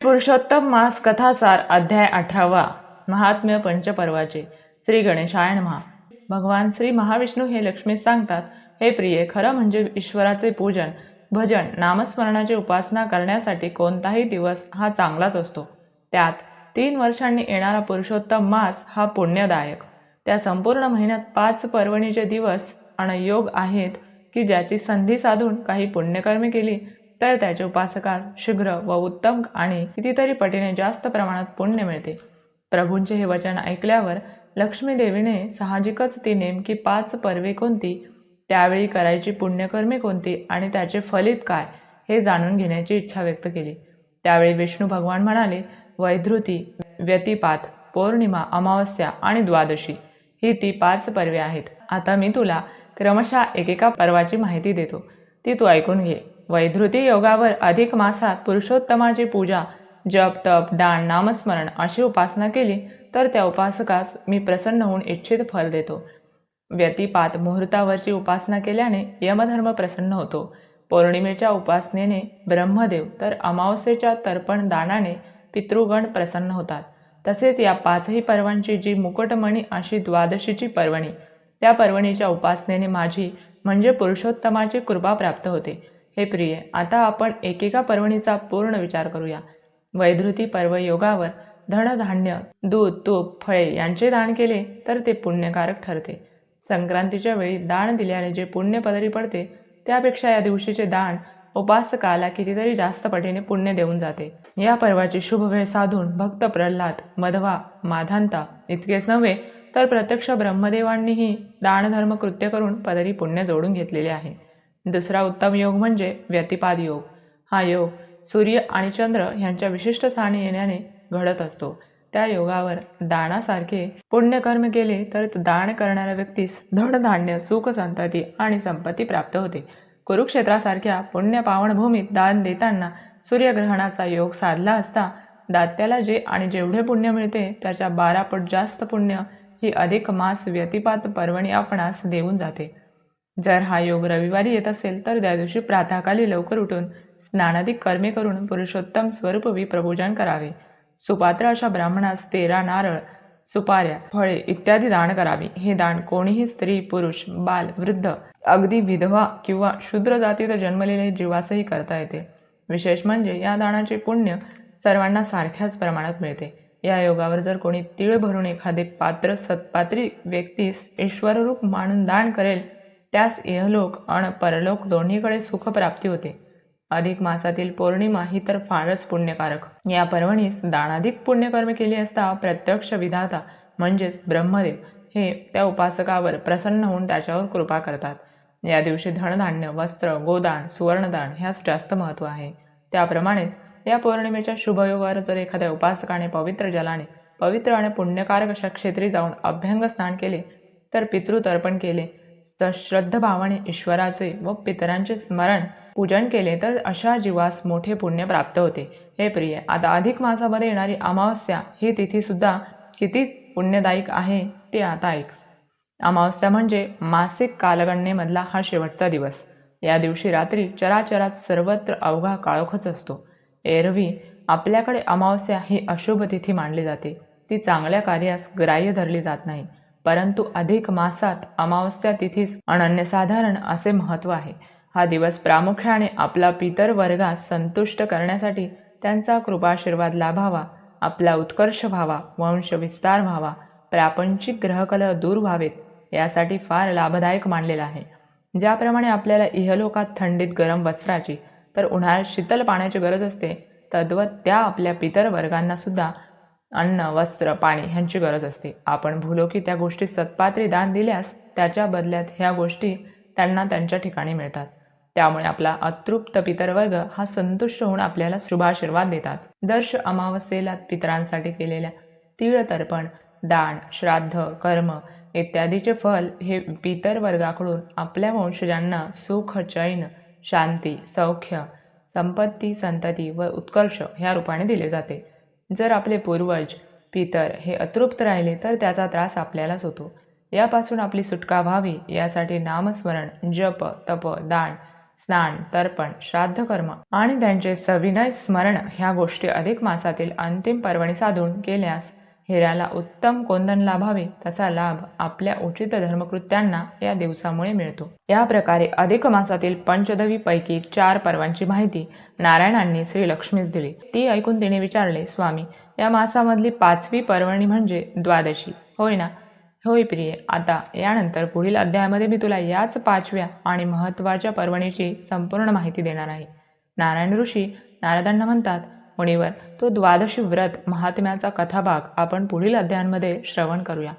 पुरुषोत्तम मास कथासार अध्याय 18 महात्म्य पंचपर्वाचे. श्री गणेशाय नमः. भगवान श्री महाविष्णू हे लक्ष्मीस सांगतात, हे प्रिये, खरं म्हणजे ईश्वराचे पूजन, भजन, नामस्मरणाची उपासना करण्यासाठी कोणताही दिवस हा चांगलाच असतो. त्यात 3 वर्षांनी येणारा पुरुषोत्तम मास हा पुण्यदायक. त्या संपूर्ण महिन्यात 5 पर्वणीचे दिवस आणि योग आहेत की ज्याची संधी साधून काही पुण्यकर्मे केली तर त्याच्या उपासकास शीघ्र व उत्तम आणि कितीतरी पटीने जास्त प्रमाणात पुण्य मिळते. प्रभूंचे हे वचन ऐकल्यावर लक्ष्मी देवीने साहजिकच ती नेमकी 5 पर्वे कोणती, त्यावेळी करायची पुण्यकर्मे कोणती आणि त्याचे फलित काय हे जाणून घेण्याची इच्छा व्यक्त केली. त्यावेळी विष्णू भगवान म्हणाले, वैधृती, व्यतिपात, पौर्णिमा, अमावस्या आणि द्वादशी ही ती 5 पर्वे आहेत. आता मी तुला क्रमशः एकेका पर्वाची माहिती देतो, ती तू ऐकून घे. वैधृती योगावर अधिक मासात पुरुषोत्तमाची पूजा, जप, तप, दान, नामस्मरण अशी उपासना केली तर त्या उपासकास मी प्रसन्न होऊन इच्छित फल देतो. व्यतिपात मुहूर्तावरची उपासना केल्याने यमधर्म प्रसन्न होतो. पौर्णिमेच्या उपासनेने ब्रह्मदेव तर अमावस्येच्या तर्पण दानाने पितृगण प्रसन्न होतात. तसेच या 5ही पर्वांची जी मुकुटमणी अशी द्वादशीची पर्वणी, त्या पर्वणीच्या उपासनेने माझी म्हणजे पुरुषोत्तमाची कृपा प्राप्त होते. हे प्रिय, आता आपण एकेका पर्वणीचा पूर्ण विचार करूया. वैधृती पर्व योगावर धनधान्य, दूध, तूप, फळे यांचे दान केले तर ते पुण्यकारक ठरते. संक्रांतीच्या वेळी दान दिल्याने जे पुण्य पदरी पडते त्यापेक्षा या दिवशीचे दान उपासकाला कितीतरी जास्त पटीने पुण्य देऊन जाते. या पर्वाची शुभ वेळ साधून भक्त प्रल्हाद, मध्वा, माधांता इतकेच नव्हे तर प्रत्यक्ष ब्रह्मदेवांनीही दानधर्म कृत्य करून पदरी पुण्य जोडून घेतलेले आहे. दुसरा उत्तम योग म्हणजे व्यतिपात योग. हा योग सूर्य आणि चंद्र यांच्या विशिष्ट स्थानी येण्याने घडत असतो. त्या योगावर दानासारखे पुण्यकर्म केले तर दान करणाऱ्या व्यक्तीस धनधान्य, सुख, संतती आणि संपत्ती प्राप्त होते. कुरुक्षेत्रासारख्या पुण्यपावन भूमीत दान देताना सूर्यग्रहणाचा योग साधला असता दात्याला जे आणि जेवढे पुण्य मिळते त्याच्या 12 पट जास्त पुण्य ही अधिक मास व्यतिपात पर्वणी आपणास देऊन जाते. जर हा योग रविवारी येत असेल तर त्या दिवशी प्रातःकाली लवकर उठून स्नानादिक कर्मे करून पुरुषोत्तम स्वरूपी प्रपूजन करावे. सुपात्र अशा ब्राह्मणास 13 नारळ, सुपाऱ्या, फळे इत्यादी दान करावी. हे दान कोणीही स्त्री, पुरुष, बाल, वृद्ध, अगदी विधवा किंवा शूद्र जातीत जन्मलेले जीवासही करता येते. विशेष म्हणजे या दानाचे पुण्य सर्वांना सारख्याच प्रमाणात मिळते. या योगावर जर कोणी तीळ भरून एखादे पात्र सत्पात्री व्यक्तीस ईश्वररूप मानून दान करेल त्यास इहलोक आणि परलोक दोन्हीकडे सुख प्राप्ती होते. अधिक मासातील पौर्णिमा ही तर फारच पुण्यकारक. या पर्वणीस दानाधिक पुण्यकर्म केली असता प्रत्यक्ष विधाता म्हणजेच ब्रह्मदेव हे त्या उपासकावर प्रसन्न होऊन त्याच्यावर कृपा करतात. या दिवशी धनधान्य, वस्त्र, गोदान, सुवर्णदान ह्यास जास्त महत्त्व आहे. त्याप्रमाणेच या पौर्णिमेच्या शुभयोगावर जर एखाद्या उपासकाने पवित्र जलाने पवित्र आणि पुण्यकारक अशा क्षेत्री जाऊन अभ्यंग स्नान केले तर पितृतर्पण केले, श्रद्धाभावाने ईश्वराचे व पितरांचे स्मरण पूजन केले तर अशा जीवास मोठे पुण्य प्राप्त होते. हे प्रिय, आता अधिक मासामध्ये येणारी अमावस्या ही तिथी सुद्धा किती पुण्यदायक आहे ते आता ऐक. अमावस्या म्हणजे मासिक कालगणनेमधला हा शेवटचा दिवस. या दिवशी रात्री चराचरात सर्वत्र अवघा काळोखच असतो. एरवी आपल्याकडे अमावस्या ही अशुभ तिथी मानली जाते. ती चांगल्या कार्यास ग्राह्य धरली जात नाही. परंतु अधिक मासात अमावस्या तिथीस अनन्यसाधारण असे महत्त्व आहे. हा दिवस प्रामुख्याने आपला पितर वर्गास संतुष्ट करण्यासाठी, त्यांचा कृपाशीर्वाद लाभावा, आपला उत्कर्ष व्हावा, वंश विस्तार व्हावा, प्रापंचिक ग्रहकलह दूर व्हावेत यासाठी फार लाभदायक मानलेला आहे. ज्याप्रमाणे आपल्याला इहलोकात थंडीत गरम वस्त्राची तर उन्हाळ्यात शीतल पाण्याची गरज असते, तद्वत त्या आपल्या पितर वर्गांना सुद्धा अन्न, वस्त्र, पाणी ह्यांची गरज असते. आपण भूलोकी त्या गोष्टी सत्पात्री दान दिल्यास त्याच्या बदल्यात ह्या गोष्टी त्यांना त्यांच्या ठिकाणी मिळतात. त्यामुळे आपला अतृप्त पितरवर्ग हा संतुष्ट होऊन आपल्याला शुभाशीर्वाद देतात. दर्श अमावस्येला पितरांसाठी केलेल्या तीळ तर्पण, दान, श्राद्ध, कर्म इत्यादीचे फल हे पितर वर्गाकडून आपल्या वंशजांना सुख, चैन, शांती, सौख्य, संपत्ती, संतती व उत्कर्ष ह्या रूपाने दिले जाते. जर आपले पूर्वज पितर हे अतृप्त राहिले तर त्याचा त्रास आपल्यालाच होतो. यापासून आपली सुटका व्हावी यासाठी नामस्मरण, जप, तप, दान, स्नान, तर्पण, श्राद्ध कर्म आणि त्यांचे सविनय स्मरण ह्या गोष्टी अधिक मासातील अंतिम पर्वणी साधून केल्यास हिऱ्याला उत्तम कोंदण लाभावे तसा लाभ आपल्या उचित धर्मकृत्यांना या दिवसामुळे मिळतो. या प्रकारे अधिक मासातील पंचदवी पैकी 4 पर्वांची माहिती नारायणांनी श्री लक्ष्मीस दिली. ती ऐकून तिने विचारले, स्वामी, या मासामधली 5वी पर्वणी म्हणजे द्वादशी होय ना? होय प्रिये. आता यानंतर पुढील अध्यायामध्ये मी तुला याच 5व्या आणि महत्त्वाच्या पर्वणीची संपूर्ण माहिती देणार आहे. नारायण ऋषी नारदांना म्हणतात, मुनिवर, तो द्वादशी व्रत महात्म्याचा कथाभाग आपण पुढील अध्यायांमध्ये श्रवण करूया.